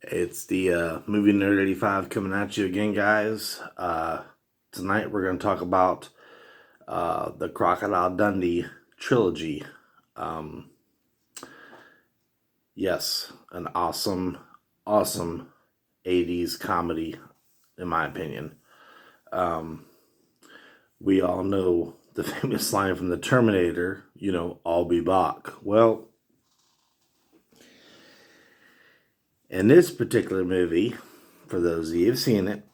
It's the movie Nerd 85 coming at you again, guys. Tonight we're going to talk about the Crocodile Dundee trilogy. Um, yes, an awesome 80s comedy, in my opinion. Um, we all know the famous line from the Terminator, I'll be back. Well, in this particular movie, for those of you who've seen it,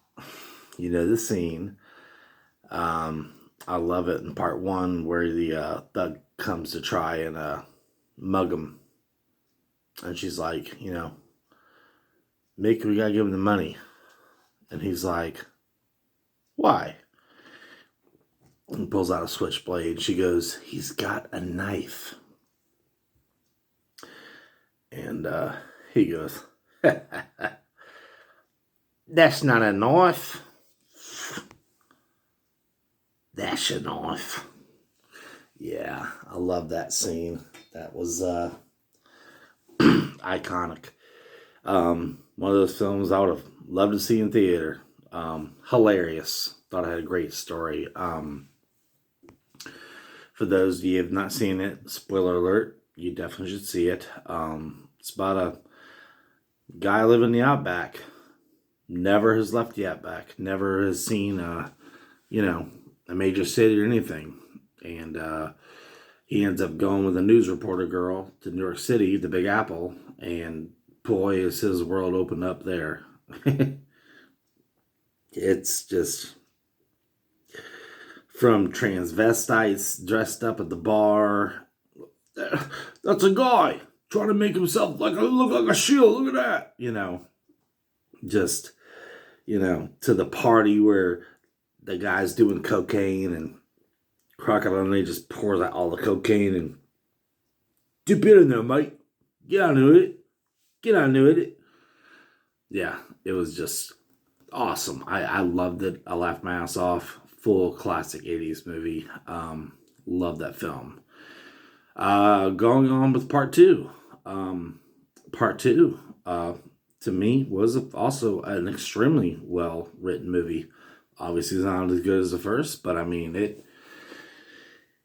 you know the scene. I love it in part one where the thug comes to try and mug him. And she's like, Mick, we gotta give him the money. And he's like, why? And pulls out a switchblade. She goes, he's got a knife. And he goes, that's not a knife. That's a knife. Yeah, I love that scene. That was iconic. One of those films I would have loved to see in theater. Hilarious. Thought it had a great story. For those of you who have not seen it, spoiler alert, you definitely should see it. It's about a guy living in the outback. Never has left the outback. Never has seen, a major city or anything. And he ends up going with a news reporter girl to New York City, the Big Apple, and boy, is his world opened up there. It's just from transvestites dressed up at the bar. That's a guy trying to make himself look like a shield. Look at that. Just, to the party where the guy's doing cocaine and Crocodile and he just pours out all the cocaine and dip it in there, mate. Get on to it. Get on to it. Yeah, it was just awesome. I loved it. I laughed my ass off. Full classic 80s movie. Love that film. Going on with part two. Part two, to me, was also an extremely well written movie. Obviously, it's not as good as the first, but I mean, it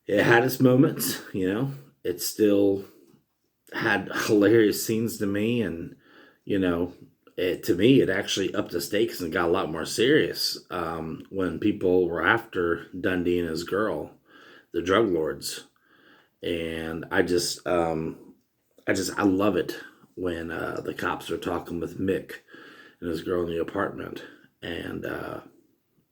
had its moments. It still had hilarious scenes to me, and to me, it actually upped the stakes and got a lot more serious when people were after Dundee and his girl, the drug lords, and I love it when the cops are talking with Mick and his girl in the apartment, and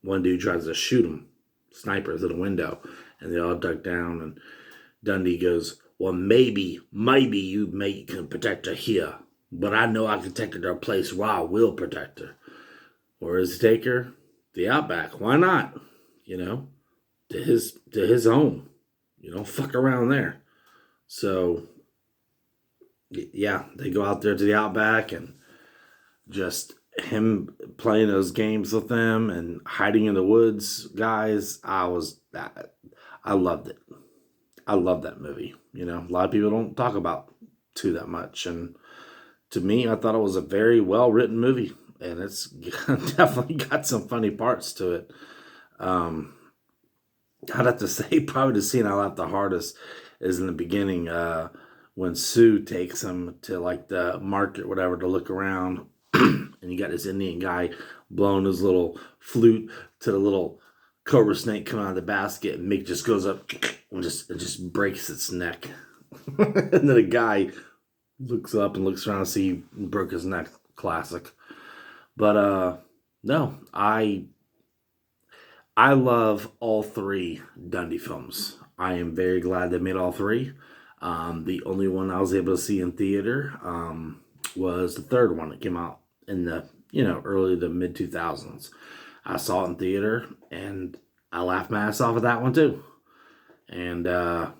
one dude tries to shoot him, sniper through the window, and they all duck down, and Dundee goes, well, maybe you can protect her here, but I know I can take her to a place where I will protect her. Where does he take her? The outback. Why not? To his home. Fuck around there. So, yeah, they go out there to the outback and just him playing those games with them and hiding in the woods, guys. I loved it. I love that movie. A lot of people don't talk about too that much, and to me, I thought it was a very well written movie, and it's definitely got some funny parts to it. I'd have to say probably the scene I laughed the hardest is in the beginning when Sue takes him to like the market, whatever, to look around, and you got this Indian guy blowing his little flute to the little cobra snake coming out of the basket, and Mick just goes up and just breaks its neck. And then the guy looks up and looks around to see he broke his neck. Classic. But no, I love all three Dundee films. I am very glad they made all three. The only one I was able to see in theater was the third one that came out in the early to mid 2000s. I saw it in theater and I laughed my ass off at that one too. And that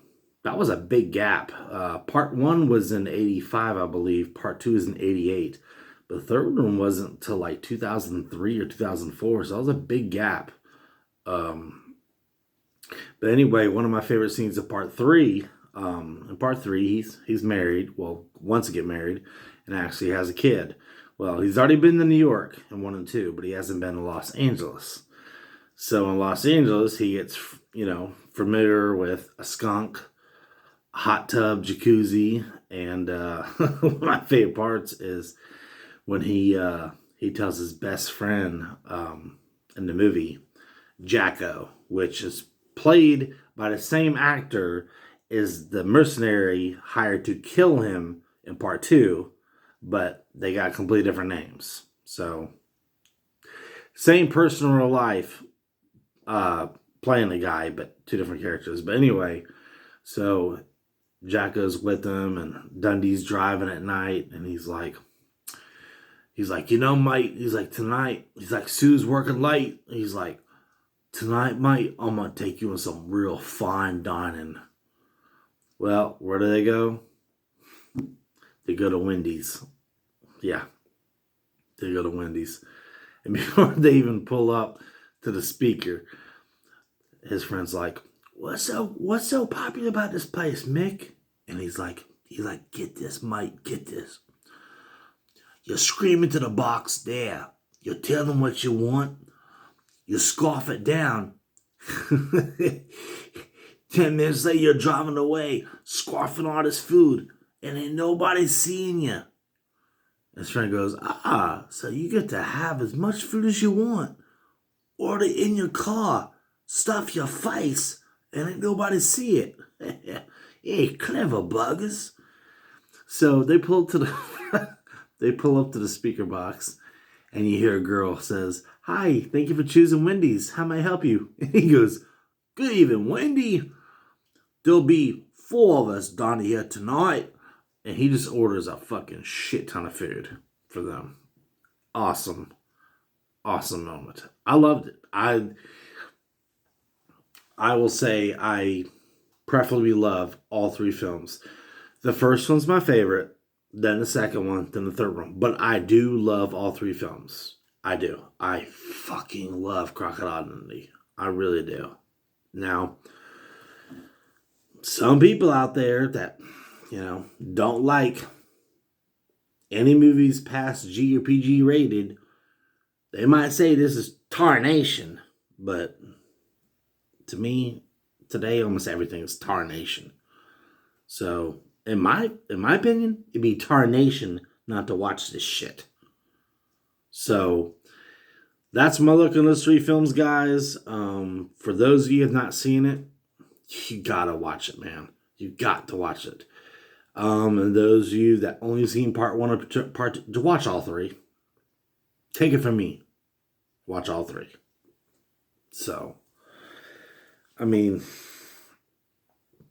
was a big gap. Part one was in 85, I believe. Part two is in 88. The third one wasn't until like 2003 or 2004, so that was a big gap. But anyway, one of my favorite scenes of part three. In part three, he's married. Well, wants to get married, and actually has a kid. Well, he's already been to New York in 1 and 2, but he hasn't been to Los Angeles. So in Los Angeles, he gets, familiar with a skunk, a hot tub, jacuzzi, and one of my favorite parts is when he tells his best friend in the movie, Jacko, which is played by the same actor as the mercenary hired to kill him in part 2, but they got completely different names. So, same person in real life playing the guy, but 2 different characters. But anyway, so Jacko's with him, and Dundee's driving at night, and he's like, mate, he's like, tonight, he's like, Sue's working late. He's like, tonight, mate, I'm going to take you on some real fine dining. Well, where do they go? They go to Wendy's. Yeah, they go to Wendy's. And before they even pull up to the speaker, his friend's like, what's so popular about this place, Mick? And he's like, get this, mate, get this. You scream into the box there. You tell them what you want. You scoff it down. 10 minutes later, you're driving away, scarfing all this food, and ain't nobody seeing you. His friend goes, so you get to have as much food as you want. Order in your car, stuff your face, and ain't nobody see it. Hey, clever buggers. So they pull up to the speaker box, and you hear a girl says, hi, thank you for choosing Wendy's. How may I help you? And he goes, good evening, Wendy. There'll be 4 of us down here tonight. And he just orders a fucking shit ton of food for them. Awesome. Awesome moment. I loved it. I will say I preferably love all 3 films. The first one's my favorite, then the second one, then the third one. But I do love all 3 films. I do. I fucking love Crocodile Dundee. I really do. Now, some people out there that, don't like any movies past G or PG rated, they might say this is tarnation. But to me, today almost everything is tarnation. So, in my opinion, it'd be tarnation not to watch this shit. So, that's my look on those 3 films, guys. For those of you who have not seen it, you gotta watch it, man. You got to watch it. And those of you that only seen part 1 or part 2, to watch all 3. Take it from me. Watch all 3. So, I mean,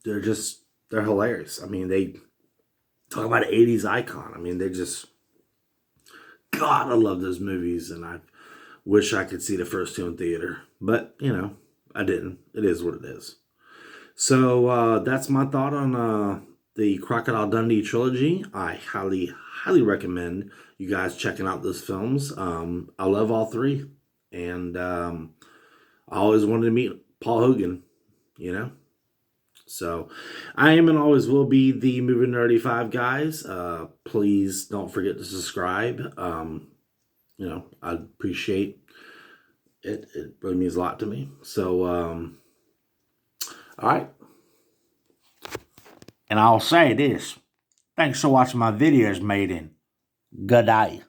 they're hilarious. I mean, they talk about an 80s icon. I mean, God, I love those movies, and I wish I could see the first 2 in theater. But, I didn't. It is what it is. So, that's my thought on the Crocodile Dundee trilogy. I highly, highly recommend you guys checking out those films. I love all 3. And I always wanted to meet Paul Hogan, So, I am and always will be the Movie Nerdy 5 guys. Please don't forget to subscribe. I'd appreciate it. It really means a lot to me. So, all right. And I'll say this. Thanks for watching my videos, maiden. Good day.